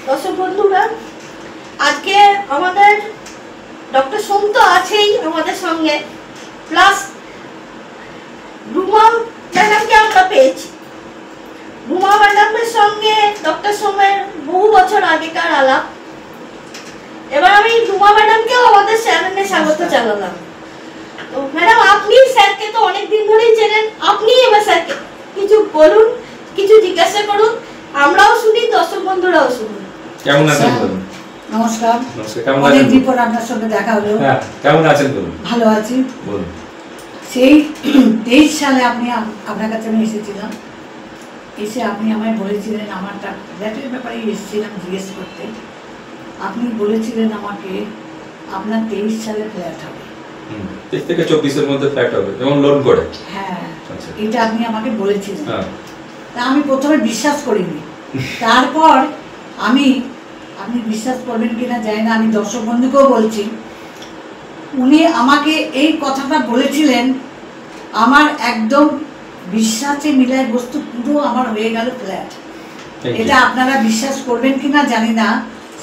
দর্শক বন্ধুরা, আজকে আমাদের ডক্টর সোম তো আছেই আমাদের সঙ্গে, প্লাস রুমা ম্যাডামকে আমরা পেয়েছি। রুমা ম্যাডামের সঙ্গে ডক্টর সোমের বহু বছর আগেকার আলাপ। এবার আমি রুমা ম্যাডামকেও আমাদের চ্যানেলে স্বাগত জানালাম। তো ম্যাডাম, আপনি স্যারকে তো অনেকদিন ধরেই চেনেন, আপনি এবার স্যারকে কিছু বলুন, কিছু জিজ্ঞাসা করুন, আমরাও শুনি, দর্শক বন্ধুরাও শুনুন। কেমন আছেন বলুন? নমস্কার। নমস্কার, কেমন আছেন? অনেকদিন পর আপনার সঙ্গে দেখা হলো। হ্যাঁ, কেমন আছেন বলুন? ভালো আছি। বলুন। সেই 23 সালে আপনার কাছে আমি এসেছিলাম। এসে আপনি আমায় বলেছিলেন, আমার ফ্ল্যাটের ব্যাপারে এসেছিলাম জিজ্ঞেস করতে। আপনি বলেছিলেন আমাকে আপনার 23 সালে ফ্ল্যাট হবে। 23 থেকে 24 এর মধ্যে ফ্ল্যাট হবে, যেমন লোন করে। হ্যাঁ, আচ্ছা। এটা আপনি আমাকে বলেছিলেন। হ্যাঁ। তা আমি প্রথমে বিশ্বাস করিনি। তারপর আপনি বিশ্বাস করবেন কিনা জানি না, আমি দর্শক বন্ধুকেও বলছি, উনি আমাকে এই কথাটা বলেছিলেন, আমার একদম বিশ্বাসে মিলায় বস্তু পুরো আমার হয়ে গেল ফ্ল্যাট। এটা আপনারা বিশ্বাস করবেন কিনা জানি না,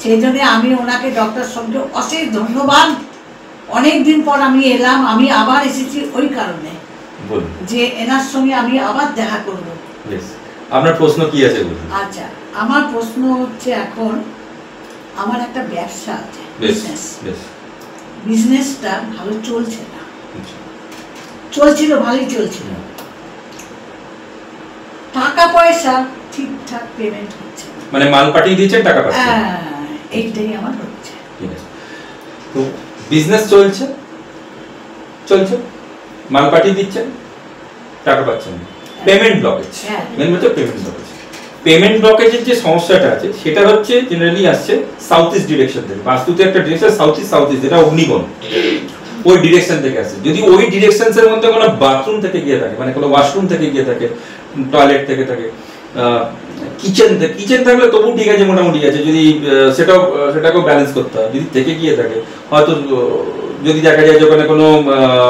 সেই জন্য আমি ওনাকে ডক্টর সোমকে অশেষ ধন্যবাদ। অনেক দিন পর আমি এলাম, আমি আবার এসেছি ওই কারণে যে এনার সঙ্গে আমি আবার দেখা করব। আপনার প্রশ্ন কি আছে বলুন? আচ্ছা, আমার প্রশ্ন হচ্ছে, এখন আমার একটা ব্যবসা আছে, বিজনেসটা ভালো চলছে না। চলছিল, ভালোই চলছিল, টাকা পয়সা ঠিকঠাক পেমেন্ট হচ্ছে, মানে মাল পাঠিয়ে দিয়েছেন, টাকা পাচ্ছেন। এইটাই আমার হচ্ছে। ঠিক আছে, তো বিজনেস চলছে, মাল পাঠিয়ে দিচ্ছেন, টাকা পাচ্ছেন, পেমেন্ট ব্লকেজ। মেন হচ্ছে পেমেন্ট ব্লকেজ। পেমেন্ট ব্লকেজের যে সমস্যাটা আছে সেটা হচ্ছে জেনারেলি আসছে সাউথ ইস্ট ডিরেকশন থেকে। বাস্তুতে একটা ডিরেকশন সাউথ ইস্ট, যেটা অগ্নিকোণ, ওই ডিরেকশন থেকে আসছে। যদি ওই ডিরেকশনসের মধ্যে কোনো বাথরুম থেকে গিয়ে থাকে, মানে কোনো ওয়াশরুম থেকে গিয়ে থাকে, টয়লেট থেকে থাকে, কিচেন থাকলে তবু ঠিক আছে, মোটামুটি আছে। যদি সেটাকেও ব্যালেন্স করতে হয়। যদি থেকে গিয়ে থাকে, হয়তো যদি দেখা যায় যে ওখানে কোনো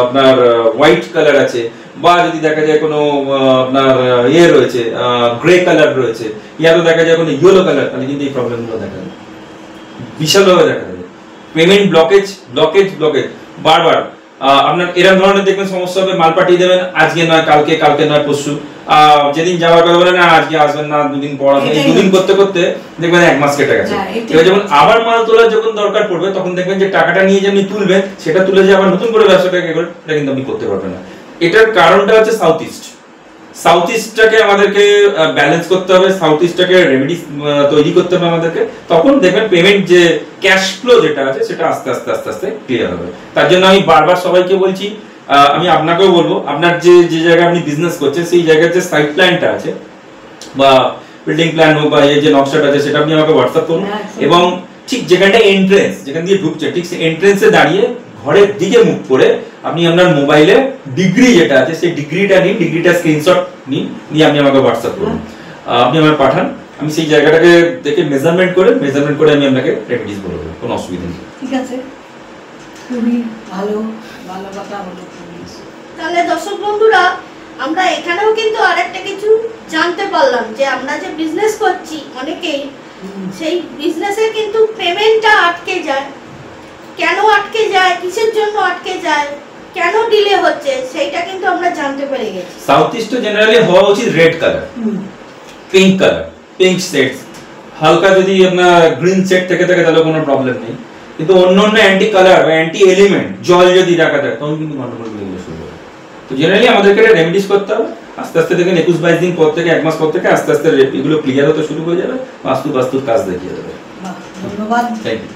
আপনার হোয়াইট কালার আছে, বা যদি দেখা যায় কোনো আপনার রয়েছে, গ্রে কালার রয়েছে, ইয়ারও দেখা যায় কোনো ইয়েলো কালার, তাহলে কিন্তু এই প্রবলেমগুলো দেখা যায়, বিশালভাবে দেখা যায়। পেমেন্ট ব্লকেজ বারবার আপনার এরকম ধরনের দেখবেন সমস্যা হবে। মাল পাঠিয়ে দেবেন, আজকে নয় কালকে, কালকে নয় পরশু, যেদিন যাওয়ার কথা বলে না আজকে আসবেন না, দুদিন পর আসবেন, এই দুদিন করতে করতে দেখবেন 1 মাস কেটে গেছে। এবার যখন আবার মাল তোলার যখন দরকার পড়বে, তখন দেখবেন যে টাকাটা নিয়ে যে আপনি তুলবেন, সেটা তুলে যে আবার নতুন করে ব্যবসাটাকে করবেন, এটা কিন্তু আপনি করতে পারবেন না। এটার কারণটা হচ্ছে সাউথ ইস্টটাকে আমাদেরকে ব্যালেন্স করতে হবে, সাউথ ইস্টটাকে রেমেডিস তৈরি করতে হবে আমাদেরকে। তখন দেখবেন পেমেন্ট যে ক্যাশ ফ্লো যেটা আছে সেটা আস্তে আস্তে ক্লিয়ার হবে। তার জন্য আমি বারবার সবাইকে বলছি, আমি আপনাকেও বলবো, আপনার যে জায়গায় আপনি বিজনেস করছেন সেই জায়গার যে সাইট প্ল্যানটা আছে বা বিল্ডিং প্ল্যান হোক বা এই যে নকশাটা আছে, সেটা আপনি আমাকে হোয়াটসঅ্যাপ করুন। এবং ঠিক যেখানটা এন্ট্রেন্স, যেখান দিয়ে ঢুকছে, ঠিক সেই এন্ট্রেন্সে দাঁড়িয়ে ঘরের দিকে মুখ করে আপনি আপনার মোবাইলে ডিগ্রি যেটা আছে সেই ডিগ্রিটা স্ক্রিনশট নিয়ে আপনি আমাকে হোয়াটসঅ্যাপ করুন, আপনি আমাকে পাঠান। আমি সেই জায়গাটাকে দেখে মেজারমেন্ট করে আমি আপনাকে রেমেডিস বলে দেবো, কোনো অসুবিধা নেই। ঠিক আছে, খুবই ভালো কথা হলো। তাহলে দর্শক বন্ধুরা, আমরা এখানেও কিন্তু আরেকটা কিছু জানতে পারলাম যে আমরা যে বিজনেস করছি, অনেকেই সেই বিজনেসে কিন্তু পেমেন্টটা আটকে যায়। কেন আটকে যায়, কিসের জন্য আটকে যায়, কেন ডিলে হচ্ছে, সেইটা কিন্তু আমরা জানতে পেরে গেছি। সাউথ ইস্টে জেনারেলি হওয়া উচিত রেড কালার, পিঙ্ক সেটস, হালকা যদি আপনার গ্রিন সেট থেকে থাকে তাহলে কোনো প্রবলেম নেই। কিন্তু অন্য অ্যান্টি কালার বা অ্যান্টি এলিমেন্ট জল যদি রাখা থাকে, তখন কিন্তু গন্ডগোল হয়ে শুরু হবে। তো জেনারেলি আমাদেরকে এটা রেমেডিস করতে হবে। আস্তে আস্তে দেখেন 21-22 দিন পর থেকে, 1 মাস পর থেকে আস্তে আস্তে এগুলো ক্লিয়ার হতে শুরু হয়ে যাবে, বাস্তুর কাজ দেখিয়ে দেবে। ধন্যবাদ। Thank you.